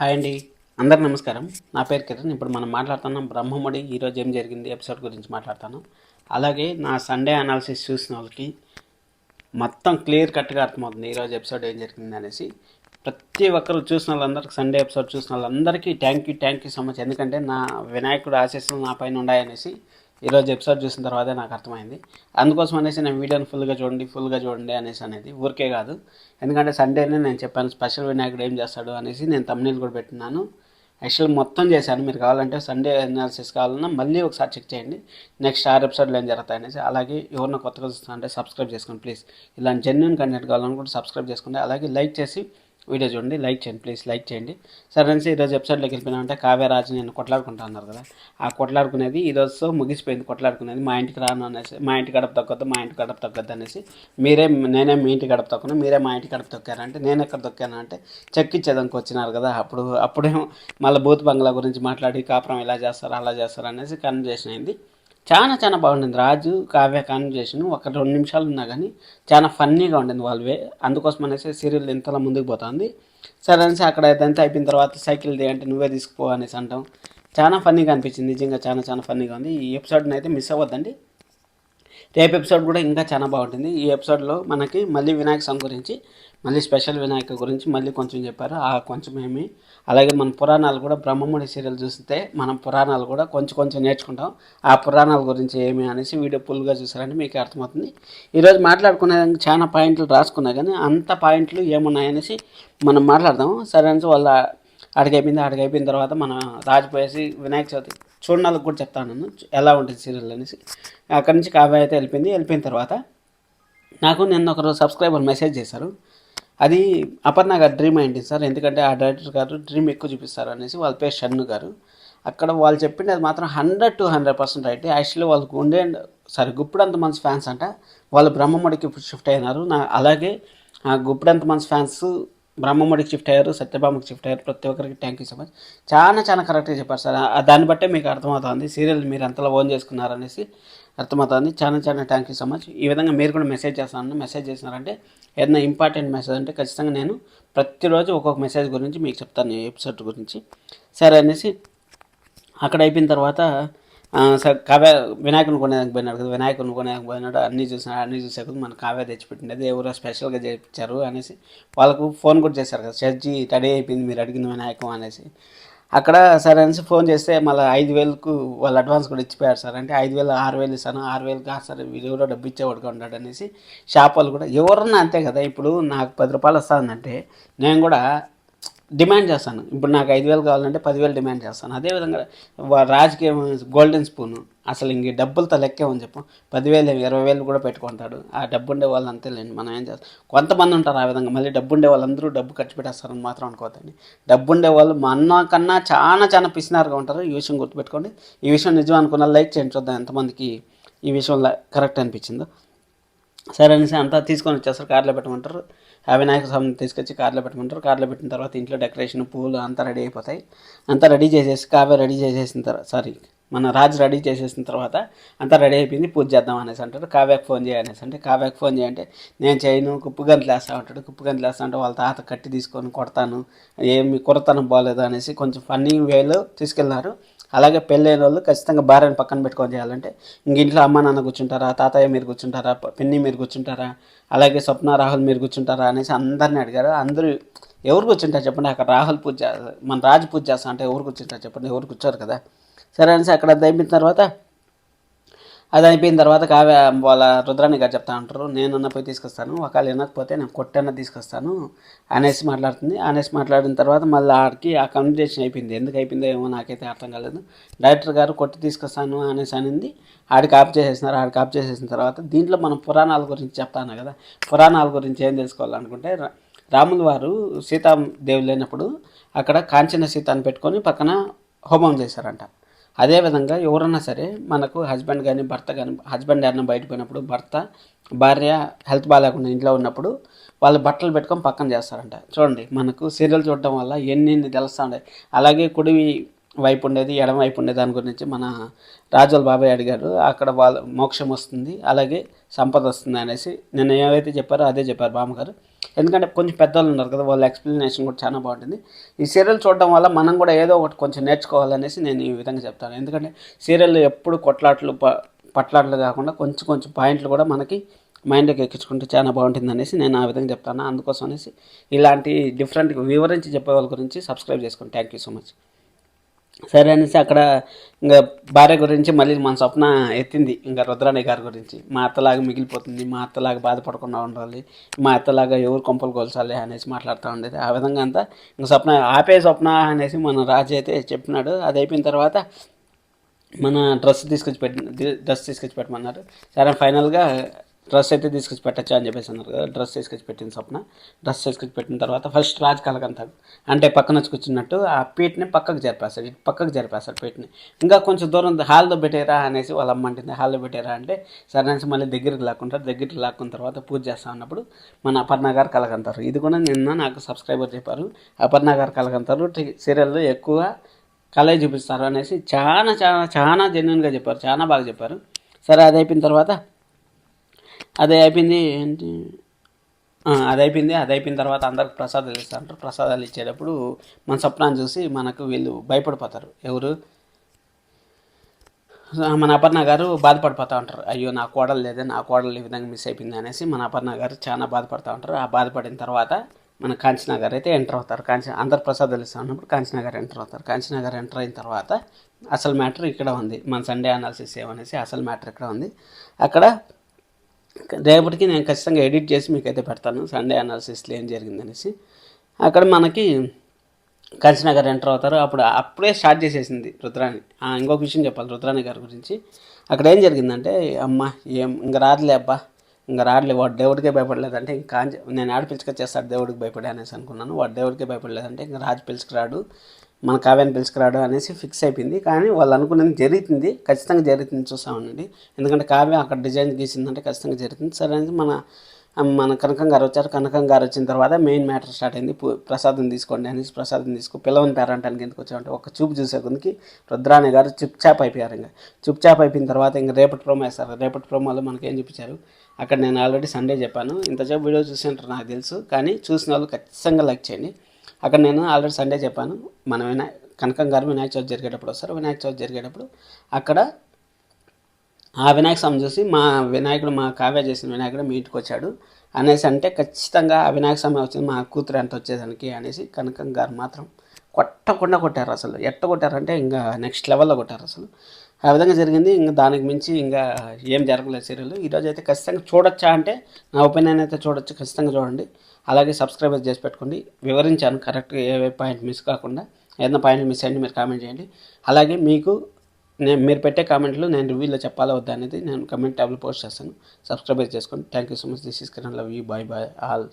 Hi అండి, అందరికి నమస్కారం. నా పేరు కిరణ్. ఇప్పుడు మనం మాట్లాడుతున్నాం బ్రహ్మముడి ఈరోజు ఏం జరిగింది ఎపిసోడ్ గురించి మాట్లాడతాను. అలాగే నా సండే అనాలిసిస్ చూసిన వాళ్ళకి మొత్తం క్లియర్ కట్గా అర్థమవుతుంది ఈరోజు ఎపిసోడ్ ఏం జరిగింది అనేసి. ప్రతి ఒక్కరు చూసిన వాళ్ళందరికీ, సండే ఎపిసోడ్ చూసిన వాళ్ళందరికీ థ్యాంక్ యూ సో మచ్. ఎందుకంటే నా వినాయకుడు ఆశీస్సులు నా పైన ఉన్నాయనేసి ఈరోజు ఎపిసోడ్ చూసిన తర్వాతే నాకు అర్థమైంది. అందుకోసం అనేసి నేను వీడియోని ఫుల్గా చూడండి అనేసి అనేది ఊరికే కాదు. ఎందుకంటే సండేనే నేను చెప్పాను స్పెషల్ వినాయకుడు ఏం చేస్తాడు అనేసి నేను తమ్నీల్ కూడా పెట్టినాను. యాక్చువల్ మొత్తం చేశాను. మీరు కావాలంటే సండే అనాలిసిస్ కావాలన్నా మళ్ళీ ఒకసారి చెక్ చేయండి, నెక్స్ట్ 6 ఎపిసోడ్లో ఏం జరుగుతాయి అనేసి. అలాగే ఎవరిన కొత్తగా చూస్తుంటే సబ్స్క్రైబ్ చేసుకోండి ప్లీజ్. ఇలాంటి జెన్యున్ కంటెంట్ కావాలనుకుంటే సబ్స్క్రైబ్ చేసుకోండి. అలాగే లైక్ చేసి వీడియో చూడండి, లైక్ చేయండి ప్లీజ్, లైక్ చేయండి. సరే అనేసి ఈరోజు ఎపిసోడ్లోకి వెళ్ళిపోయినామంటే కావ్యరాజు నేను కొట్లాడుకుంటా అన్నారు కదా, ఆ కొట్లాడుకునేది ఈరోజుతో ముగిసిపోయింది. కొట్లాడుకునేది మా ఇంటికి రాను అనేసి, మా ఇంటి గడప తగ్గొద్దు అనేసి, నేనే మీ ఇంటి గడప తొక్కను, మీరే మా ఇంటి గడప తొక్కారంటే నేను ఎక్కడ తొక్కాను అంటే చెక్కిచ్చేదానికి వచ్చినారు కదా. అప్పుడేమో మళ్ళీ బూత్ బంగ్లా గురించి మాట్లాడి కాపురం ఇలా చేస్తారు అలా చేస్తారు అనేసి కన్వర్జేషన్ అయింది. చాలా బాగుండింది. రాజు కావ్య కాన్వర్జేషన్ ఒక 2 నిమిషాలు ఉన్నా కానీ చాలా ఫన్నీగా ఉండింది వాళ్ళవే. అందుకోసం అనేసి సీరియల్ ఇంతలా ముందుకు పోతుంది. సరే అనేసి అక్కడ ఇదంతా అయిపోయిన తర్వాత సైకిల్ ది అంటే నువ్వే తీసుకుపో అనేసి అంటాం. చాలా ఫన్నీగా అనిపించింది, నిజంగా చాలా ఫన్నీగా ఉంది. ఈ ఎపిసోడ్ని అయితే మిస్ అవ్వద్దండి. రేపు ఎపిసోడ్ కూడా ఇంకా చాలా బాగుంటుంది. ఈ ఎపిసోడ్లో మనకి మళ్ళీ వినాయక స్వామి గురించి, మళ్ళీ స్పెషల్ వినాయక గురించి మళ్ళీ కొంచెం చెప్పారు. ఆ కొంచెం ఏమి, అలాగే మన పురాణాలు కూడా బ్రహ్మముడి సీరియల్ చూస్తే మనం పురాణాలు కూడా కొంచెం నేర్చుకుంటాం. ఆ పురాణాల గురించి ఏమి అనేసి వీడియో ఫుల్గా చూసారంటే మీకు అర్థమవుతుంది. ఈరోజు మాట్లాడుకునే చాలా పాయింట్లు రాసుకున్నా కానీ అంత పాయింట్లు ఏమున్నాయనేసి మనం మాట్లాడదాం. సరే అనేసి వాళ్ళ అడిగైపోయిన తర్వాత మన రాజుపోయేసి వినాయక చవితి చూడడానికి కూడా చెప్తాను నేను ఎలా ఉంటుంది సీరియల్ అనేసి. అక్కడి నుంచి కావ్య అయితే వెళ్ళిపోయిన తర్వాత నాకు నిన్న ఒకరు సబ్స్క్రైబర్ మెసేజ్ చేశారు. అది అపర్ణ గారు డ్రీమ్ అయింది సార్, ఎందుకంటే ఆ డైరెక్టర్ గారు డ్రీమ్ ఎక్కువ చూపిస్తారు అనేసి. వాళ్ళ పేరు షన్ను గారు. అక్కడ వాళ్ళు చెప్పింది అది మాత్రం 100% రైట్. యాక్చువల్లీ వాళ్ళకు గుప్పుడంత మంది ఫ్యాన్స్ అంట, వాళ్ళు బ్రహ్మముడికి షిఫ్ట్ అయినారు. అలాగే గుప్పుడంత మంది ఫ్యాన్స్ బ్రహ్మముడికి షిఫ్ట్ అయ్యారు, సత్యభామకి షిఫ్ట్ అయ్యారు. ప్రతి ఒక్కరికి థ్యాంక్ యూ సో మచ్. చాలా కరెక్ట్గా చెప్పారు సార్. దాన్ని బట్టే మీకు అర్థమవుతుంది సీరియల్ మీరు ఎంతలా ఓన్ చేసుకున్నారనేసి అర్థమవుతుంది. చాలా థ్యాంక్ యూ సో మచ్. ఈ విధంగా మీరు కూడా మెసేజ్ చేసినారంటే ఏదైనా ఇంపార్టెంట్ మెసేజ్ అంటే ఖచ్చితంగా నేను ప్రతిరోజు ఒక్కొక్క మెసేజ్ గురించి మీకు చెప్తాను, ఈ ఎపిసోడ్ గురించి. సరే అనేసి అక్కడ అయిపోయిన తర్వాత సార్ కావ్య వినాయకుని కొనేదానికి పోయినాడు కదా, వినాయకుని కొనేదానికి పోయినాడు. అన్నీ చూసే కొద్ది మన కావ్య తెచ్చిపెట్టింది ఎవరో స్పెషల్గా చేయించారు అనేసి వాళ్ళకు ఫోన్ కూడా చేశారు కదా, షర్జీ రెడీ అయిపోయింది మీరు అడిగిన వినాయకం అనేసి. అక్కడ సరే అనేసి ఫోన్ చేస్తే మళ్ళీ 5,000కు వాళ్ళు అడ్వాన్స్ కూడా ఇచ్చిపోయారు సార్. అంటే 5,000 6,000 ఇస్తాను, 6,000 కాదు సార్ వీళ్ళు ఎవరో డబ్బు ఇచ్చేవాడుగా ఉన్నాడు అనేసి షాప్ వాళ్ళు కూడా. ఎవరన్నా అంతే కదా, ఇప్పుడు నాకు 10 రూపాయలు వస్తుందంటే నేను కూడా డిమాండ్ చేస్తాను. ఇప్పుడు నాకు 5,000 కావాలంటే 10,000 డిమాండ్ చేస్తాను. అదేవిధంగా రాజకీయం గోల్డెన్ స్పూను, అసలు ఇంక డబ్బులతో లెక్కే ఉంది చెప్పు. 10,000 20,000 కూడా పెట్టుకుంటాడు. ఆ డబ్బు ఉండే వాళ్ళు అంతేలేండి, మనం ఏం చేస్తాం. కొంతమంది ఉంటారు ఆ విధంగా. మళ్ళీ డబ్బు ఉండే వాళ్ళందరూ డబ్బు ఖర్చు పెట్టేస్తారని మాత్రం అనుకోవద్దండి. డబ్బు ఉండే వాళ్ళు మన కన్నా చాలా పిసినారుగా ఉంటారు. ఈ విషయం గుర్తుపెట్టుకోండి. ఈ విషయం నిజం అనుకున్న లైక్ చేయండి, చూద్దాం ఎంతమందికి ఈ విషయంలో కరెక్ట్ అనిపించిందో. సరే అనేసి అంతా తీసుకొని వచ్చేస్తారు, కార్లో పెట్టమంటారు. ఆ వినాయక స్వామిని తీసుకొచ్చి కార్లో పెట్టమంటారు. కార్లో పెట్టిన తర్వాత ఇంట్లో డెకరేషన్ పూలు అంతా రెడీ అయిపోతాయి. అంతా రెడీ చేసేసి కావ్య రెడీ చేసేసిన తర్వాత మన రాజు రెడీ చేసేసిన తర్వాత అంతా రెడీ అయిపోయింది, పూజ చేద్దాం అనేసి అంటారు. కావ్యకు ఫోన్ చేయనేసి అంటే, కావ్యకు ఫోన్ చేయంటే నేను చేయను, కుప్పగంతులు వేస్తా ఉంటాడు. కుప్పగంతులు వేస్తా అంటే వాళ్ళ తాత కట్టి తీసుకొని కొడతాను, ఏమి కురతనం బాగలేదు అనేసి కొంచెం ఫన్నీ వేలో తీసుకెళ్ళినారు. అలాగే పెళ్ళైన వాళ్ళు ఖచ్చితంగా భార్యను పక్కన పెట్టుకొని చేయాలంటే ఇంక ఇంట్లో అమ్మ నాన్న కూర్చుంటారా, తాతయ్య మీరు కూర్చుంటారా, పిన్ని మీరు కూర్చుంటారా, అలాగే స్వప్న రాహుల్ మీరు కూర్చుంటారా అనేసి అందరిని అడిగారు. అందరూ ఎవరు కూర్చుంటారు చెప్పండి. అక్కడ రాహుల్ పూజ మన రాజు పూజ చేస్తా అంటే ఎవరు కూర్చుంటారు చెప్పండి, ఎవరు కూర్చోరు కదా. సరే అనేసి అక్కడ అది అయిపోయిన తర్వాత కావ్య వాళ్ళ రుద్రాణి గారు చెప్తా ఉంటారు, నేనన్నా పోయి తీసుకొస్తాను, ఒకవేళ వినకపోతే నేను కొట్టన్నా తీసుకొస్తాను అనేసి మాట్లాడిన తర్వాత మళ్ళీ ఆడికి ఆ కమ్యూనికేషన్ అయిపోయింది. ఎందుకు అయిపోయిందో ఏమో నాకైతే అర్థం కాలేదు. డైరెక్టర్ గారు కొట్టి తీసుకొస్తాను అనేసి అనింది. ఆడికి ఆఫ్ చేసేసిన తర్వాత దీంట్లో మనం పురాణాల గురించి చెప్తాను కదా. పురాణాల గురించి ఏం తెలుసుకోవాలనుకుంటే, రాముల వారు సీతాదేవి లేనప్పుడు అక్కడ కాంచన సీతను పెట్టుకొని పక్కన హోమం చేశారంట. అదేవిధంగా ఎవరన్నా సరే మనకు హస్బెండ్ ఎవరైనా బయటకు పోయినప్పుడు భార్య హెల్త్ బాగాలేకుండా ఇంట్లో ఉన్నప్పుడు వాళ్ళు బట్టలు పెట్టుకొని పక్కన చేస్తారంట. చూడండి, మనకు సీరియల్ చూడటం వల్ల ఎన్ని తెలుస్తూ ఉంటాయి. అలాగే కుడి వైపు ఉండేది ఎడమ వైపు ఉండే దాని గురించి మన రాజుల బాబాయ్ అడిగారు. అక్కడ వాళ్ళ మోక్షం వస్తుంది, అలాగే సంపద వస్తుంది అనేసి నిన్న ఏవైతే చెప్పారో అదే చెప్పారు బామ్మగారు. ఎందుకంటే కొంచెం పెద్దవాళ్ళు ఉన్నారు కదా, వాళ్ళ ఎక్స్ప్లెనేషన్ కూడా చాలా బాగుంటుంది. ఈ సీరియల్ చూడడం వల్ల మనం కూడా ఏదో ఒకటి కొంచెం నేర్చుకోవాలనేసి నేను ఈ విధంగా చెప్తాను. ఎందుకంటే సీరియల్ ఎప్పుడు కొట్లాట్లు పట్లాట్లు కాకుండా కొంచెం కొంచెం పాయింట్లు కూడా మనకి మైండ్కి ఎక్కించుకుంటే చాలా బాగుంటుంది అనేసి నేను ఆ విధంగా చెప్తాను. అందుకోసం అనేసి ఇలాంటి డిఫరెంట్ వివరించి చెప్పే వాళ్ళ గురించి సబ్స్క్రైబ్ చేసుకోండి. Thank you so much. సరే అనేసి అక్కడ ఇంకా భార్య గురించి మళ్ళీ మన స్వప్న ఎత్తింది, ఇంకా రుద్రాణి గారి గురించి. మా అత్తలాగా మిగిలిపోతుంది, మా అత్తలాగా బాధపడకుండా ఉండాలి, మా అత్తలాగా ఎవరు కొంపలు కొలచాలి అనేసి మాట్లాడుతూ ఉండేది. ఆ విధంగా అంతా ఇంకా స్వప్న స్వప్న అనేసి మన రాజు అయితే చెప్పినాడు. అది అయిపోయిన తర్వాత మన డ్రెస్ తీసుకొచ్చి పెట్టమన్నారు. సరే ఫైనల్గా డ్రెస్ అయితే తీసుకొచ్చి పెట్టచ్చు అని చెప్పేసి అన్నారు కదా. డ్రెస్ తీసుకొచ్చి పెట్టిన స్వప్న. డ్రెస్ తీసుకొచ్చి పెట్టిన తర్వాత ఫస్ట్ రాజు కలగంతాడు, అంటే పక్కన వచ్చి కూర్చున్నట్టు ఆ పీట్ని పక్కకు జరిపేస్తాడు పీట్ని. ఇంకా కొంచెం దూరం హాల్లో పెట్టారా అనేసి వాళ్ళ అమ్మ అంటుంది. హాల్లో పెట్టారా అంటే సరే అనేసి మళ్ళీ దగ్గరికి లాక్కున్న తర్వాత పూజ చేస్తా ఉన్నప్పుడు మన అపర్ణ గారు కలగంటారు. ఇది కూడా నిన్న నాకు సబ్స్క్రైబర్ చెప్పారు, అపర్ణ గారు కలగంటారు సీరియల్లో ఎక్కువ కళ చూపిస్తారు అనేసి చాలా చాలా చాలా జెన్యున్గా చెప్పారు, చాలా బాగా చెప్పారు. సరే అది అయిపోయిన తర్వాత అది అయిపోయింది ఏంటి అది అయిపోయిన తర్వాత అందరికి ప్రసాదాలు ఇస్తారు. ప్రసాదాలు ఇచ్చేటప్పుడు మన స్వప్నాన్ని చూసి మనకు వీళ్ళు భయపడిపోతారు. ఎవరు? మన అపర్ణ గారు బాధపడిపోతూ ఉంటారు. అయ్యో నా కోడలు లేదే, నా కోడలు ఈ విధంగా మిస్ అయిపోయింది అనేసి మన అపర్ణ గారు చాలా బాధపడుతూ ఉంటారు. ఆ బాధపడిన తర్వాత మన కాంచనా గారు అయితే ఎంటర్ అవుతారు. అందరు ప్రసాదాలు ఇస్తూ ఉన్నప్పుడు కాంచనా గారు ఎంటర్ అవుతారు. కాంచనా గారు ఎంటర్ అయిన తర్వాత అసలు మ్యాటర్ ఇక్కడ ఉంది, మన సండే అనాలిసిస్ ఏమనేసి అసలు మ్యాటర్ ఇక్కడ ఉంది. అక్కడ రేపటికి నేను ఖచ్చితంగా ఎడిట్ చేసి మీకైతే పెడతాను సండే అనాలిసిస్లో ఏం జరిగిందనేసి. అక్కడ మనకి కాంచనా గారు ఎంటర్ అవుతారు. అప్పుడే స్టార్ట్ చేసేసింది రుద్రాణి. ఇంకొక విషయం చెప్పాలి రుద్రాణి గారి గురించి. అక్కడ ఏం జరిగిందంటే, అమ్మ ఇంకా రాదులే అబ్బా, ఇంకా రాడలే, వాడు దేవుడికే భయపడలేదంటే ఇంకా నేను ఆడ పిలుచుకొచ్చేస్తాడు దేవుడికి భయపడే అనేసి అనుకున్నాను. వాడు దేవుడికే భయపడలేదంటే ఇంకా రాజు పిలుచుకురాడు, మన కావ్యాన్ని పిలుచుకురాడు అనేసి ఫిక్స్ అయిపోయింది. కానీ వాళ్ళు అనుకున్నది జరుగుతుంది, ఖచ్చితంగా జరుగుతుంది, చూస్తామనండి. ఎందుకంటే కావ్య అక్కడ డిజైన్ గీసిందంటే ఖచ్చితంగా జరుగుతుంది. సరే అని మన కనకం గారు వచ్చారు. కనకం గారు వచ్చిన తర్వాత మెయిన్ మ్యాటర్ స్టార్ట్ అయింది. ప్రసాదం తీసుకోండి అనేసి ప్రసాదం పిల్లవని పేరంటానికి ఎందుకు వచ్చామంటే ఒక చూపు చూసే కొద్దికి రుద్రాణి గారు చుప్చాప్ అయిపోయారు. ఇంకా చుప్చాప్ అయిపోయిన తర్వాత ఇంకా రేపటి ప్రోమో వేస్తారు. రేపటి ప్రోమోలో మనకి ఏం చూపించారు అక్కడ నేను ఆల్రెడీ సండే చెప్పాను. ఇంతసేపు వీడియో చూసి ఉంటారు నాకు తెలుసు, కానీ చూసిన వాళ్ళు ఖచ్చితంగా లైక్ చేయండి. అక్కడ నేను ఆల్రెడీ సండే చెప్పాను, మన కనకం గారు వినాయక చవితి జరిగేటప్పుడు వస్తారు. వినాయక చవితి జరిగేటప్పుడు అక్కడ ఆ వినాయక స్వామి చూసి మా కావ్య చేసిన వినాయకుడు మీ ఇంటికి వచ్చాడు అనేసి అంటే ఖచ్చితంగా ఆ వినాయక స్వామి వచ్చింది మా కూతురు ఎంత వచ్చేదానికి అనేసి కనకం గారు మాత్రం కొట్టకుండా కొట్టారు. అసలు ఎట్ట కొట్టారంటే ఇంకా నెక్స్ట్ లెవెల్లో కొట్టారు అసలు. ఆ విధంగా జరిగింది. ఇంకా దానికి మించి ఇంకా ఏం జరగలేదు సీరియల్. ఈరోజు అయితే ఖచ్చితంగా చూడొచ్చా అంటే నా ఒపీనియన్ అయితే చూడొచ్చు, ఖచ్చితంగా చూడండి. అలాగే సబ్స్క్రైబ్ చేసి పెట్టుకోండి. వివరించాను కరెక్ట్గా, ఏ పాయింట్ మిస్ కాకుండా. ఏదైనా పాయింట్ మిస్ అయ్యండి మీరు కామెంట్ చేయండి. అలాగే మీరు పెట్టే కామెంట్లు నేను రివ్యూలో చెప్పాలా వద్దా అనేది నేను కమెంట్ ట్యాబ్లో పోస్ట్ చేస్తాను. సబ్స్క్రైబ్ చేసుకోండి. Thank you so much. This is Kiran. Love you. Bye all.